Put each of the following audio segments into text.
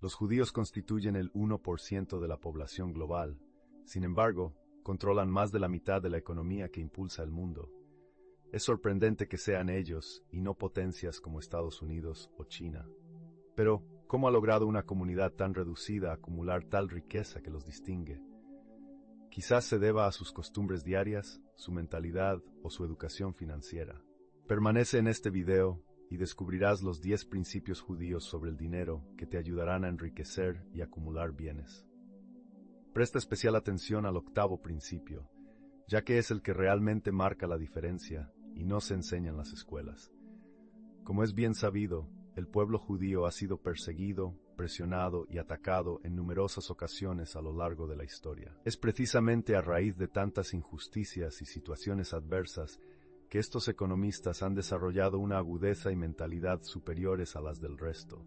Los judíos constituyen el 1% de la población global. Sin embargo, controlan más de la mitad de la economía que impulsa el mundo. Es sorprendente que sean ellos, y no potencias como Estados Unidos o China. Pero, ¿cómo ha logrado una comunidad tan reducida acumular tal riqueza que los distingue? Quizás se deba a sus costumbres diarias, su mentalidad o su educación financiera. Permanece en este video y descubrirás los 10 principios judíos sobre el dinero que te ayudarán a enriquecer y acumular bienes. Presta especial atención al octavo principio, ya que es el que realmente marca la diferencia y no se enseña en las escuelas. Como es bien sabido, el pueblo judío ha sido perseguido, presionado y atacado en numerosas ocasiones a lo largo de la historia. Es precisamente a raíz de tantas injusticias y situaciones adversas que estos economistas han desarrollado una agudeza y mentalidad superiores a las del resto,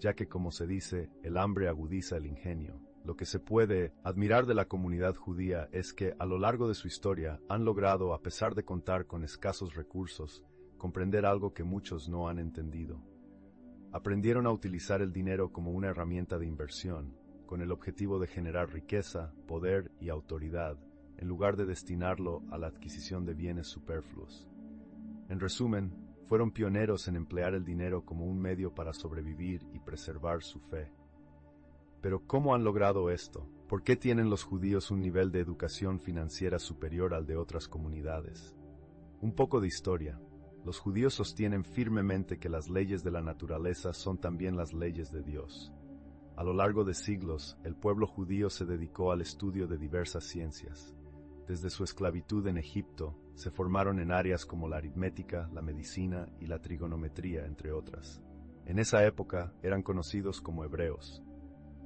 ya que, como se dice, el hambre agudiza el ingenio. Lo que se puede admirar de la comunidad judía es que, a lo largo de su historia, han logrado, a pesar de contar con escasos recursos, comprender algo que muchos no han entendido. Aprendieron a utilizar el dinero como una herramienta de inversión, con el objetivo de generar riqueza, poder y autoridad, en lugar de destinarlo a la adquisición de bienes superfluos. En resumen, fueron pioneros en emplear el dinero como un medio para sobrevivir y preservar su fe. Pero ¿cómo han logrado esto? ¿Por qué tienen los judíos un nivel de educación financiera superior al de otras comunidades? Un poco de historia. Los judíos sostienen firmemente que las leyes de la naturaleza son también las leyes de Dios. A lo largo de siglos, el pueblo judío se dedicó al estudio de diversas ciencias. Desde su esclavitud en Egipto, se formaron en áreas como la aritmética, la medicina y la trigonometría, entre otras. En esa época eran conocidos como hebreos.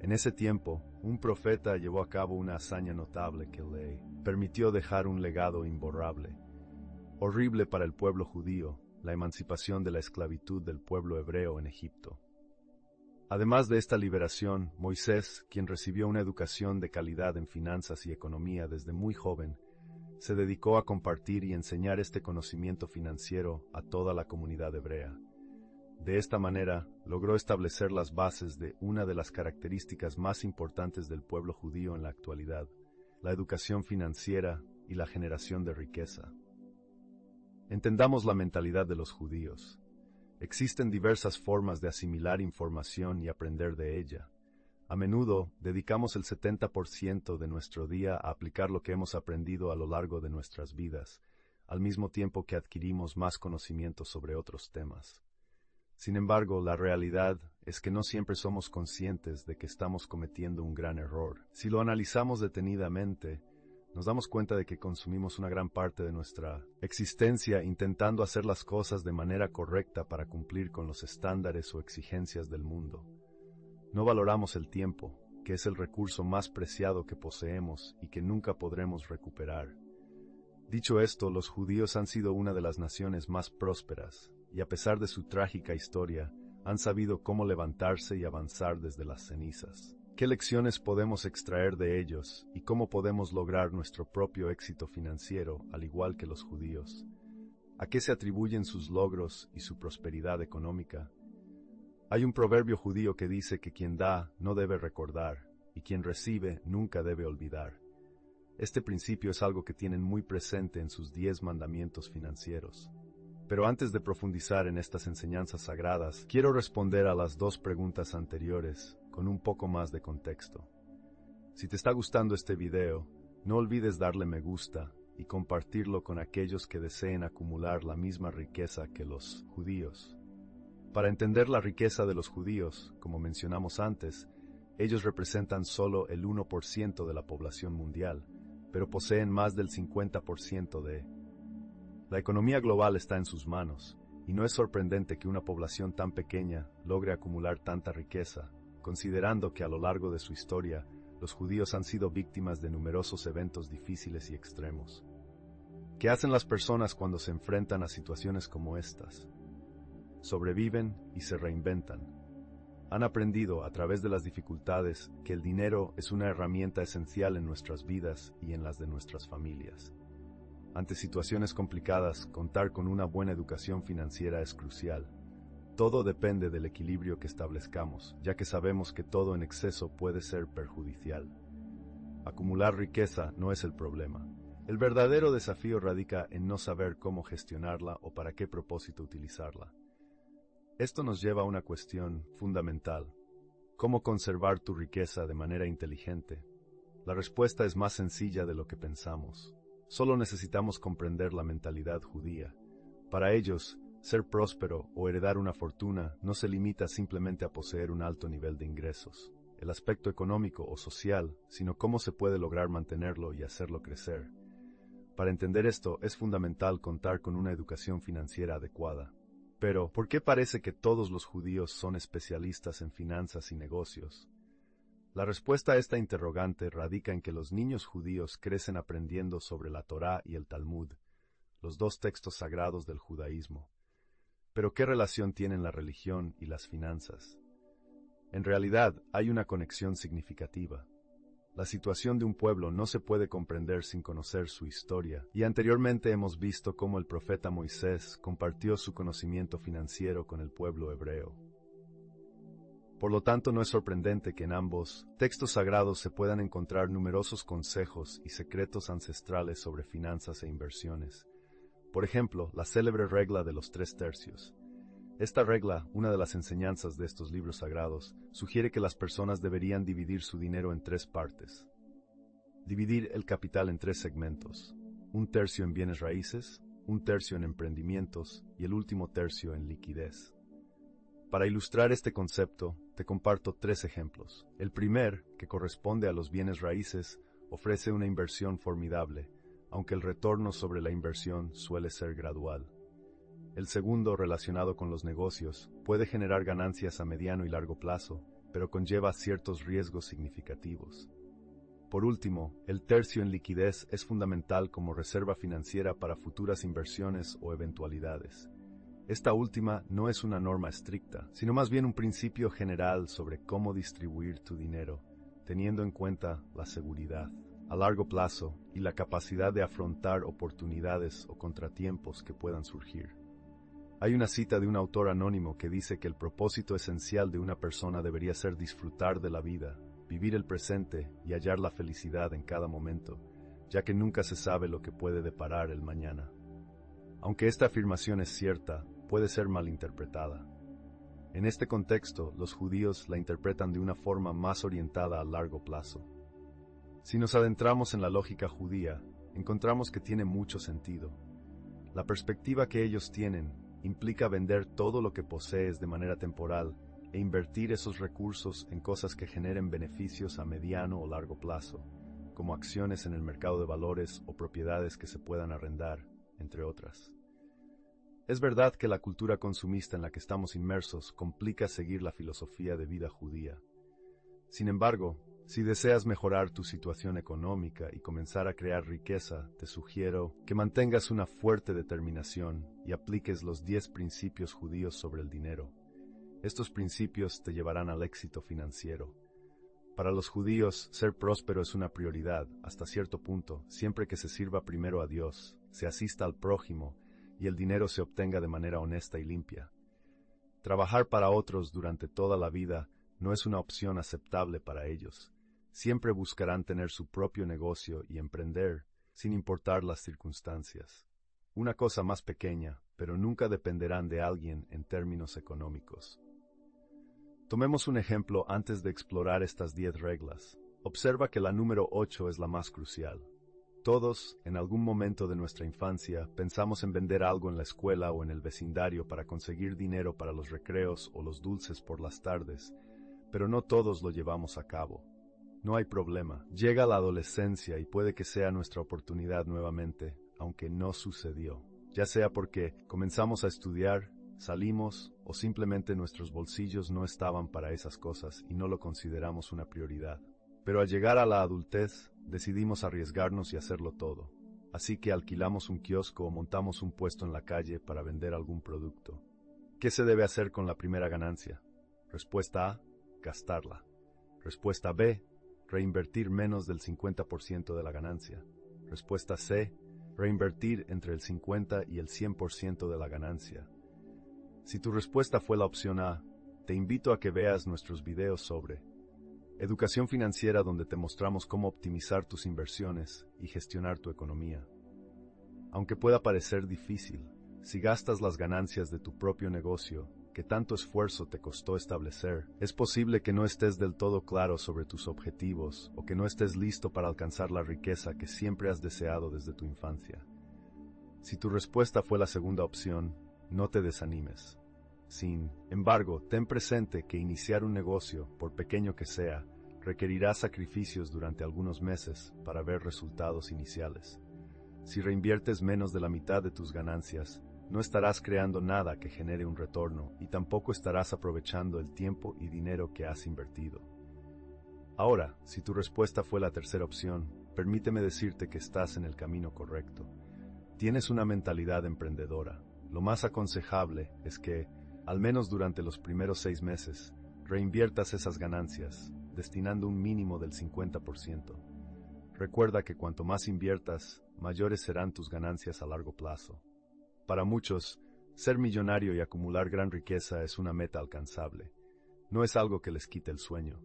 En ese tiempo, un profeta llevó a cabo una hazaña notable que le permitió dejar un legado imborrable. Horrible para el pueblo judío, la emancipación de la esclavitud del pueblo hebreo en Egipto. Además de esta liberación, Moisés, quien recibió una educación de calidad en finanzas y economía desde muy joven, se dedicó a compartir y enseñar este conocimiento financiero a toda la comunidad hebrea. De esta manera, logró establecer las bases de una de las características más importantes del pueblo judío en la actualidad, la educación financiera y la generación de riqueza. Entendamos la mentalidad de los judíos. Existen diversas formas de asimilar información y aprender de ella. A menudo, dedicamos el 70% de nuestro día a aplicar lo que hemos aprendido a lo largo de nuestras vidas, al mismo tiempo que adquirimos más conocimiento sobre otros temas. Sin embargo, la realidad es que no siempre somos conscientes de que estamos cometiendo un gran error. Si lo analizamos detenidamente, nos damos cuenta de que consumimos una gran parte de nuestra existencia intentando hacer las cosas de manera correcta para cumplir con los estándares o exigencias del mundo. No valoramos el tiempo, que es el recurso más preciado que poseemos y que nunca podremos recuperar. Dicho esto, los judíos han sido una de las naciones más prósperas, y a pesar de su trágica historia, han sabido cómo levantarse y avanzar desde las cenizas. ¿Qué lecciones podemos extraer de ellos y cómo podemos lograr nuestro propio éxito financiero, al igual que los judíos? ¿A qué se atribuyen sus logros y su prosperidad económica? Hay un proverbio judío que dice que quien da no debe recordar y quien recibe nunca debe olvidar. Este principio es algo que tienen muy presente en sus 10 mandamientos financieros. Pero antes de profundizar en estas enseñanzas sagradas, quiero responder a las 2 preguntas anteriores con un poco más de contexto. Si te está gustando este video, no olvides darle me gusta y compartirlo con aquellos que deseen acumular la misma riqueza que los judíos. Para entender la riqueza de los judíos, como mencionamos antes, ellos representan solo el 1% de la población mundial, pero poseen más del 50% de... La economía global está en sus manos, y no es sorprendente que una población tan pequeña logre acumular tanta riqueza, considerando que a lo largo de su historia, los judíos han sido víctimas de numerosos eventos difíciles y extremos. ¿Qué hacen las personas cuando se enfrentan a situaciones como estas? Sobreviven y se reinventan. Han aprendido a través de las dificultades que el dinero es una herramienta esencial en nuestras vidas y en las de nuestras familias. Ante situaciones complicadas, contar con una buena educación financiera es crucial. Todo depende del equilibrio que establezcamos, ya que sabemos que todo en exceso puede ser perjudicial. Acumular riqueza no es el problema. El verdadero desafío radica en no saber cómo gestionarla o para qué propósito utilizarla. Esto nos lleva a una cuestión fundamental: ¿cómo conservar tu riqueza de manera inteligente? La respuesta es más sencilla de lo que pensamos. Solo necesitamos comprender la mentalidad judía. Para ellos, ser próspero o heredar una fortuna no se limita simplemente a poseer un alto nivel de ingresos, el aspecto económico o social, sino cómo se puede lograr mantenerlo y hacerlo crecer. Para entender esto, es fundamental contar con una educación financiera adecuada. Pero, ¿por qué parece que todos los judíos son especialistas en finanzas y negocios? La respuesta a esta interrogante radica en que los niños judíos crecen aprendiendo sobre la Torá y el Talmud, los dos textos sagrados del judaísmo. Pero ¿qué relación tienen la religión y las finanzas? En realidad, hay una conexión significativa. La situación de un pueblo no se puede comprender sin conocer su historia, y anteriormente hemos visto cómo el profeta Moisés compartió su conocimiento financiero con el pueblo hebreo. Por lo tanto, no es sorprendente que en ambos textos sagrados se puedan encontrar numerosos consejos y secretos ancestrales sobre finanzas e inversiones. Por ejemplo, la célebre regla de los 3/3. Esta regla, una de las enseñanzas de estos libros sagrados, sugiere que las personas deberían dividir su dinero en 3 partes. Dividir el capital en 3 segmentos: 1/3 en bienes raíces, 1/3 en emprendimientos y el último tercio en liquidez. Para ilustrar este concepto, te comparto 3 ejemplos. El primer, que corresponde a los bienes raíces, ofrece una inversión formidable, aunque el retorno sobre la inversión suele ser gradual. El segundo, relacionado con los negocios, puede generar ganancias a mediano y largo plazo, pero conlleva ciertos riesgos significativos. Por último, el tercio en liquidez es fundamental como reserva financiera para futuras inversiones o eventualidades. Esta última no es una norma estricta, sino más bien un principio general sobre cómo distribuir tu dinero, teniendo en cuenta la seguridad a largo plazo y la capacidad de afrontar oportunidades o contratiempos que puedan surgir. Hay una cita de un autor anónimo que dice que el propósito esencial de una persona debería ser disfrutar de la vida, vivir el presente y hallar la felicidad en cada momento, ya que nunca se sabe lo que puede deparar el mañana. Aunque esta afirmación es cierta, puede ser malinterpretada. En este contexto, los judíos la interpretan de una forma más orientada a largo plazo. Si nos adentramos en la lógica judía, encontramos que tiene mucho sentido. La perspectiva que ellos tienen implica vender todo lo que posees de manera temporal e invertir esos recursos en cosas que generen beneficios a mediano o largo plazo, como acciones en el mercado de valores o propiedades que se puedan arrendar, entre otras. Es verdad que la cultura consumista en la que estamos inmersos complica seguir la filosofía de vida judía. Sin embargo, si deseas mejorar tu situación económica y comenzar a crear riqueza, te sugiero que mantengas una fuerte determinación y apliques los 10 principios judíos sobre el dinero. Estos principios te llevarán al éxito financiero. Para los judíos, ser próspero es una prioridad, hasta cierto punto, siempre que se sirva primero a Dios, se asista al prójimo y el dinero se obtenga de manera honesta y limpia. Trabajar para otros durante toda la vida no es una opción aceptable para ellos. Siempre buscarán tener su propio negocio y emprender, sin importar las circunstancias. Una cosa más pequeña, pero nunca dependerán de alguien en términos económicos. Tomemos un ejemplo antes de explorar estas 10 reglas. Observa que la número 8 es la más crucial. Todos, en algún momento de nuestra infancia, pensamos en vender algo en la escuela o en el vecindario para conseguir dinero para los recreos o los dulces por las tardes, pero no todos lo llevamos a cabo. No hay problema. Llega la adolescencia y puede que sea nuestra oportunidad nuevamente, aunque no sucedió. Ya sea porque comenzamos a estudiar, salimos o simplemente nuestros bolsillos no estaban para esas cosas y no lo consideramos una prioridad. Pero al llegar a la adultez, decidimos arriesgarnos y hacerlo todo. Así que alquilamos un kiosco o montamos un puesto en la calle para vender algún producto. ¿Qué se debe hacer con la primera ganancia? Respuesta A: gastarla. Respuesta B: reinvertir menos del 50% de la ganancia. Respuesta C: reinvertir entre el 50 y el 100% de la ganancia. Si tu respuesta fue la opción A, te invito a que veas nuestros videos sobre educación financiera, donde te mostramos cómo optimizar tus inversiones y gestionar tu economía. Aunque pueda parecer difícil, si gastas las ganancias de tu propio negocio, que tanto esfuerzo te costó establecer, es posible que no estés del todo claro sobre tus objetivos o que no estés listo para alcanzar la riqueza que siempre has deseado desde tu infancia. Si tu respuesta fue la segunda opción, no te desanimes. Sin embargo, ten presente que iniciar un negocio, por pequeño que sea, requerirá sacrificios durante algunos meses para ver resultados iniciales. Si reinviertes menos de la mitad de tus ganancias, no estarás creando nada que genere un retorno y tampoco estarás aprovechando el tiempo y dinero que has invertido. Ahora, si tu respuesta fue la tercera opción, permíteme decirte que estás en el camino correcto. Tienes una mentalidad emprendedora. Lo más aconsejable es que, al menos durante los primeros 6 meses, reinviertas esas ganancias, destinando un mínimo del 50%. Recuerda que cuanto más inviertas, mayores serán tus ganancias a largo plazo. Para muchos, ser millonario y acumular gran riqueza es una meta alcanzable. No es algo que les quite el sueño.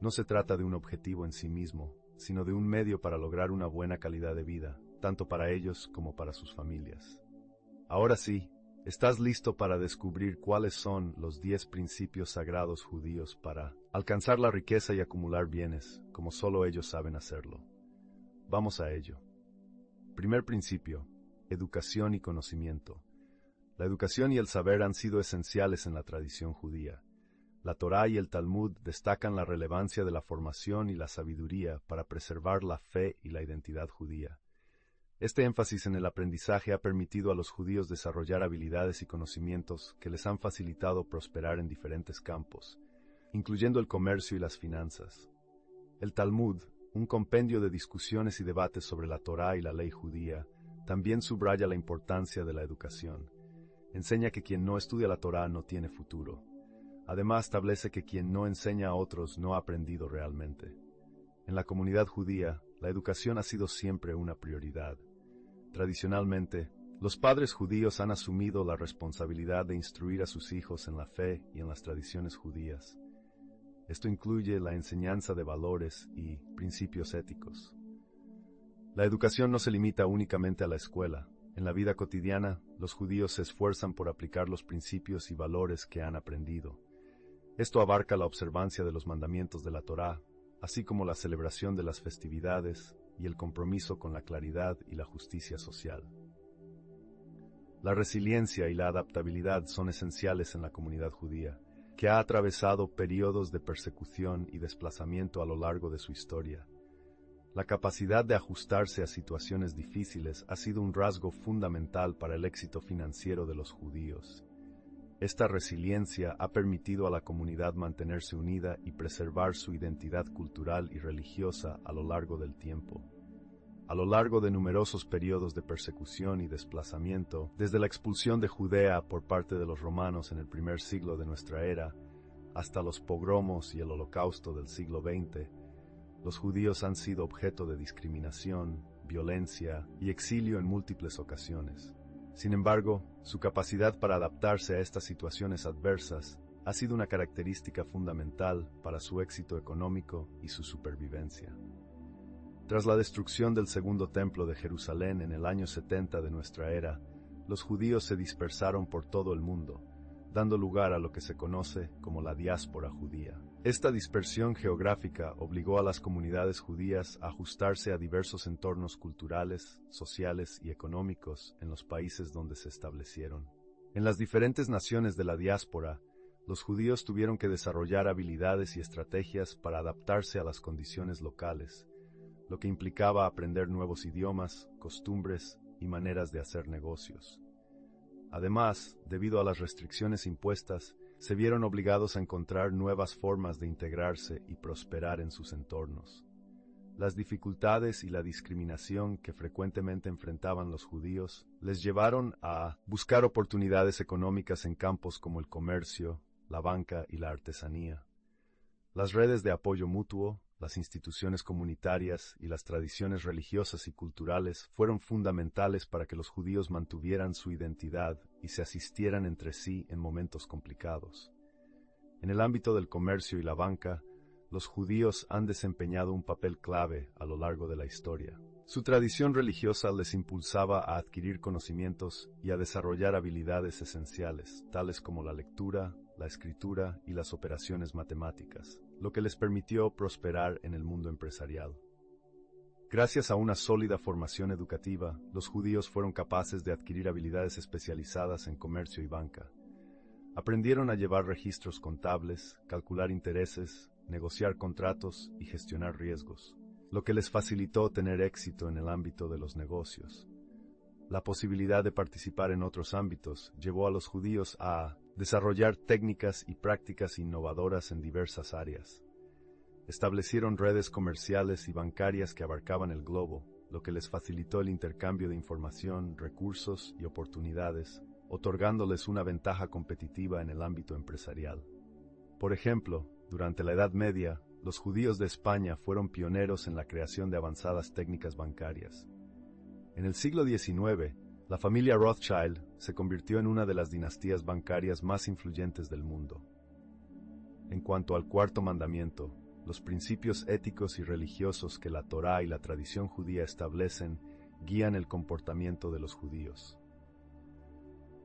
No se trata de un objetivo en sí mismo, sino de un medio para lograr una buena calidad de vida, tanto para ellos como para sus familias. Ahora sí, ¿estás listo para descubrir cuáles son los 10 principios sagrados judíos para alcanzar la riqueza y acumular bienes, como solo ellos saben hacerlo? Vamos a ello. Primer principio: educación y conocimiento. La educación y el saber han sido esenciales en la tradición judía. La Torá y el Talmud destacan la relevancia de la formación y la sabiduría para preservar la fe y la identidad judía. Este énfasis en el aprendizaje ha permitido a los judíos desarrollar habilidades y conocimientos que les han facilitado prosperar en diferentes campos, incluyendo el comercio y las finanzas. El Talmud, un compendio de discusiones y debates sobre la Torá y la ley judía, también subraya la importancia de la educación. Enseña que quien no estudia la Torá no tiene futuro. Además, establece que quien no enseña a otros no ha aprendido realmente. En la comunidad judía, la educación ha sido siempre una prioridad. Tradicionalmente, los padres judíos han asumido la responsabilidad de instruir a sus hijos en la fe y en las tradiciones judías. Esto incluye la enseñanza de valores y principios éticos. La educación no se limita únicamente a la escuela. En la vida cotidiana, los judíos se esfuerzan por aplicar los principios y valores que han aprendido. Esto abarca la observancia de los mandamientos de la Torá, así como la celebración de las festividades y el compromiso con la claridad y la justicia social. La resiliencia y la adaptabilidad son esenciales en la comunidad judía, que ha atravesado periodos de persecución y desplazamiento a lo largo de su historia. La capacidad de ajustarse a situaciones difíciles ha sido un rasgo fundamental para el éxito financiero de los judíos. Esta resiliencia ha permitido a la comunidad mantenerse unida y preservar su identidad cultural y religiosa a lo largo del tiempo. A lo largo de numerosos periodos de persecución y desplazamiento, desde la expulsión de Judea por parte de los romanos en el primer siglo de nuestra era, hasta los pogromos y el holocausto del siglo XX, los judíos han sido objeto de discriminación, violencia y exilio en múltiples ocasiones. Sin embargo, su capacidad para adaptarse a estas situaciones adversas ha sido una característica fundamental para su éxito económico y su supervivencia. Tras la destrucción del segundo templo de Jerusalén en el año 70 de nuestra era, los judíos se dispersaron por todo el mundo, dando lugar a lo que se conoce como la diáspora judía. Esta dispersión geográfica obligó a las comunidades judías a ajustarse a diversos entornos culturales, sociales y económicos en los países donde se establecieron. En las diferentes naciones de la diáspora, los judíos tuvieron que desarrollar habilidades y estrategias para adaptarse a las condiciones locales, lo que implicaba aprender nuevos idiomas, costumbres y maneras de hacer negocios. Además, debido a las restricciones impuestas, se vieron obligados a encontrar nuevas formas de integrarse y prosperar en sus entornos. Las dificultades y la discriminación que frecuentemente enfrentaban los judíos les llevaron a buscar oportunidades económicas en campos como el comercio, la banca y la artesanía. Las redes de apoyo mutuo, las instituciones comunitarias y las tradiciones religiosas y culturales fueron fundamentales para que los judíos mantuvieran su identidad y se asistieran entre sí en momentos complicados. En el ámbito del comercio y la banca, los judíos han desempeñado un papel clave a lo largo de la historia. Su tradición religiosa les impulsaba a adquirir conocimientos y a desarrollar habilidades esenciales, tales como la lectura, la escritura y las operaciones matemáticas, lo que les permitió prosperar en el mundo empresarial. Gracias a una sólida formación educativa, los judíos fueron capaces de adquirir habilidades especializadas en comercio y banca. Aprendieron a llevar registros contables, calcular intereses, negociar contratos y gestionar riesgos, lo que les facilitó tener éxito en el ámbito de los negocios. La posibilidad de participar en otros ámbitos llevó a los judíos a desarrollar técnicas y prácticas innovadoras en diversas áreas. Establecieron redes comerciales y bancarias que abarcaban el globo, lo que les facilitó el intercambio de información, recursos y oportunidades, otorgándoles una ventaja competitiva en el ámbito empresarial. Por ejemplo, durante la Edad Media, los judíos de España fueron pioneros en la creación de avanzadas técnicas bancarias. En el siglo XIX, la familia Rothschild se convirtió en una de las dinastías bancarias más influyentes del mundo. En cuanto al cuarto mandamiento, los principios éticos y religiosos que la Torá y la tradición judía establecen guían el comportamiento de los judíos.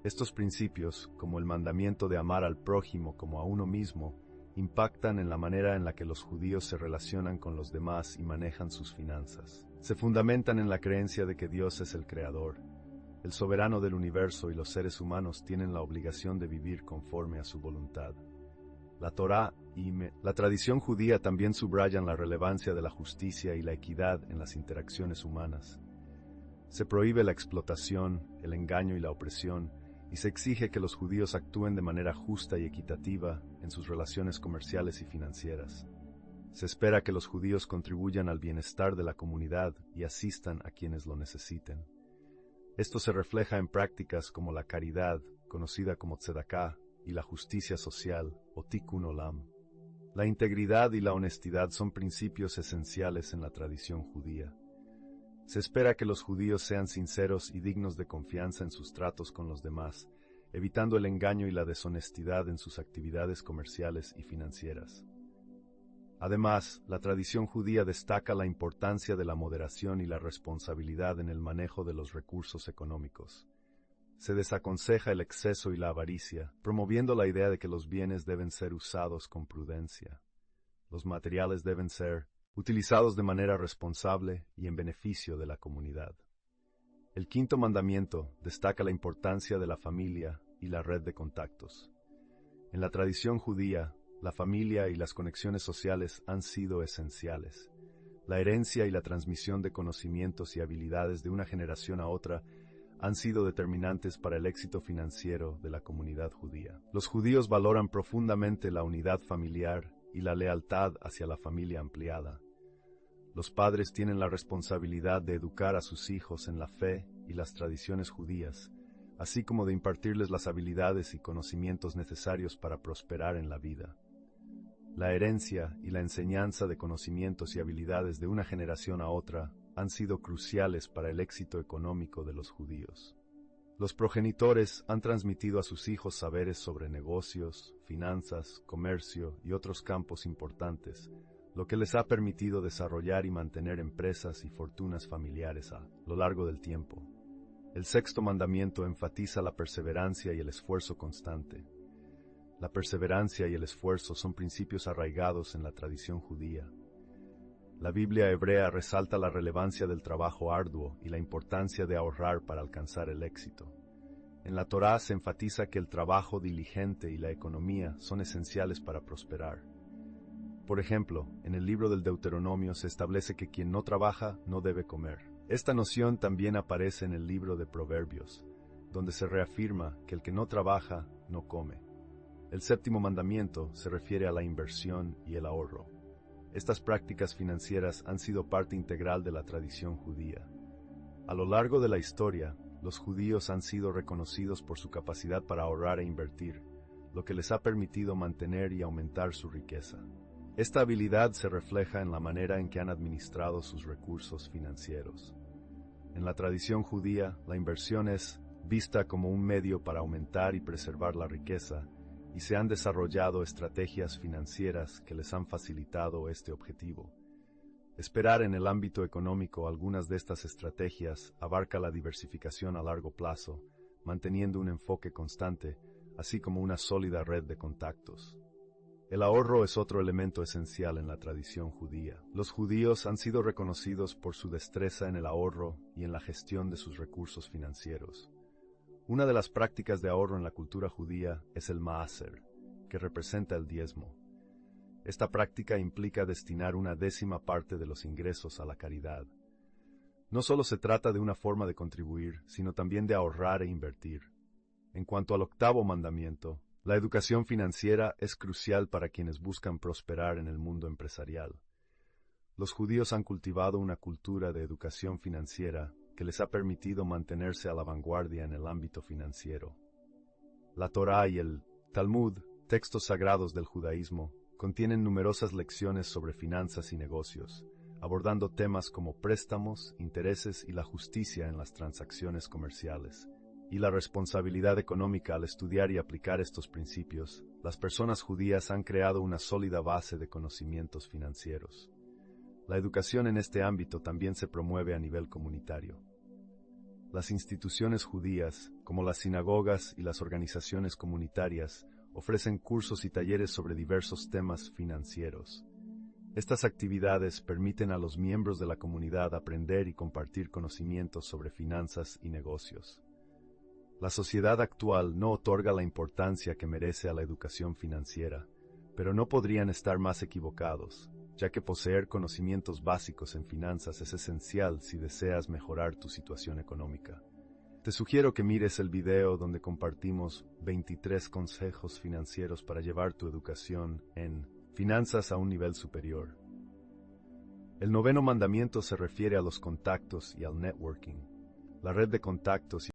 Estos principios, como el mandamiento de amar al prójimo como a uno mismo, impactan en la manera en la que los judíos se relacionan con los demás y manejan sus finanzas. Se fundamentan en la creencia de que Dios es el creador, el soberano del universo, y los seres humanos tienen la obligación de vivir conforme a su voluntad. La Torá y la tradición judía también subrayan la relevancia de la justicia y la equidad en las interacciones humanas. Se prohíbe la explotación, el engaño y la opresión, y se exige que los judíos actúen de manera justa y equitativa en sus relaciones comerciales y financieras. Se espera que los judíos contribuyan al bienestar de la comunidad y asistan a quienes lo necesiten. Esto se refleja en prácticas como la caridad, conocida como tzedaká, y la justicia social, o tikkun olam. La integridad y la honestidad son principios esenciales en la tradición judía. Se espera que los judíos sean sinceros y dignos de confianza en sus tratos con los demás, evitando el engaño y la deshonestidad en sus actividades comerciales y financieras. Además, la tradición judía destaca la importancia de la moderación y la responsabilidad en el manejo de los recursos económicos. Se desaconseja el exceso y la avaricia, promoviendo la idea de que los bienes deben ser usados con prudencia. Los materiales deben ser utilizados de manera responsable y en beneficio de la comunidad. El quinto mandamiento destaca la importancia de la familia y la red de contactos. En la tradición judía, la familia y las conexiones sociales han sido esenciales. La herencia y la transmisión de conocimientos y habilidades de una generación a otra han sido determinantes para el éxito financiero de la comunidad judía. Los judíos valoran profundamente la unidad familiar y la lealtad hacia la familia ampliada. Los padres tienen la responsabilidad de educar a sus hijos en la fe y las tradiciones judías, así como de impartirles las habilidades y conocimientos necesarios para prosperar en la vida. La herencia y la enseñanza de conocimientos y habilidades de una generación a otra han sido cruciales para el éxito económico de los judíos. Los progenitores han transmitido a sus hijos saberes sobre negocios, finanzas, comercio y otros campos importantes, lo que les ha permitido desarrollar y mantener empresas y fortunas familiares a lo largo del tiempo. El sexto mandamiento enfatiza la perseverancia y el esfuerzo constante. La perseverancia y el esfuerzo son principios arraigados en la tradición judía. La Biblia hebrea resalta la relevancia del trabajo arduo y la importancia de ahorrar para alcanzar el éxito. En la Torá se enfatiza que el trabajo diligente y la economía son esenciales para prosperar. Por ejemplo, en el libro del Deuteronomio se establece que quien no trabaja no debe comer. Esta noción también aparece en el libro de Proverbios, donde se reafirma que el que no trabaja no come. El séptimo mandamiento se refiere a la inversión y el ahorro. Estas prácticas financieras han sido parte integral de la tradición judía. A lo largo de la historia, los judíos han sido reconocidos por su capacidad para ahorrar e invertir, lo que les ha permitido mantener y aumentar su riqueza. Esta habilidad se refleja en la manera en que han administrado sus recursos financieros. En la tradición judía, la inversión es vista como un medio para aumentar y preservar la riqueza, y se han desarrollado estrategias financieras que les han facilitado este objetivo. Esperar en el ámbito económico algunas de estas estrategias abarca la diversificación a largo plazo, manteniendo un enfoque constante, así como una sólida red de contactos. El ahorro es otro elemento esencial en la tradición judía. Los judíos han sido reconocidos por su destreza en el ahorro y en la gestión de sus recursos financieros. Una de las prácticas de ahorro en la cultura judía es el maaser, que representa el diezmo. Esta práctica implica destinar una décima parte de los ingresos a la caridad. No solo se trata de una forma de contribuir, sino también de ahorrar e invertir. En cuanto al octavo mandamiento, la educación financiera es crucial para quienes buscan prosperar en el mundo empresarial. Los judíos han cultivado una cultura de educación financiera que les ha permitido mantenerse a la vanguardia en el ámbito financiero. La Torá y el Talmud, textos sagrados del judaísmo, contienen numerosas lecciones sobre finanzas y negocios, abordando temas como préstamos, intereses y la justicia en las transacciones comerciales. Y la responsabilidad económica. Al estudiar y aplicar estos principios, las personas judías han creado una sólida base de conocimientos financieros. La educación en este ámbito también se promueve a nivel comunitario. Las instituciones judías, como las sinagogas y las organizaciones comunitarias, ofrecen cursos y talleres sobre diversos temas financieros. Estas actividades permiten a los miembros de la comunidad aprender y compartir conocimientos sobre finanzas y negocios. La sociedad actual no otorga la importancia que merece a la educación financiera, pero no podrían estar más equivocados, ya que poseer conocimientos básicos en finanzas es esencial si deseas mejorar tu situación económica. Te sugiero que mires el video donde compartimos 23 consejos financieros para llevar tu educación en finanzas a un nivel superior. El noveno mandamiento se refiere a los contactos y al networking. La red de contactos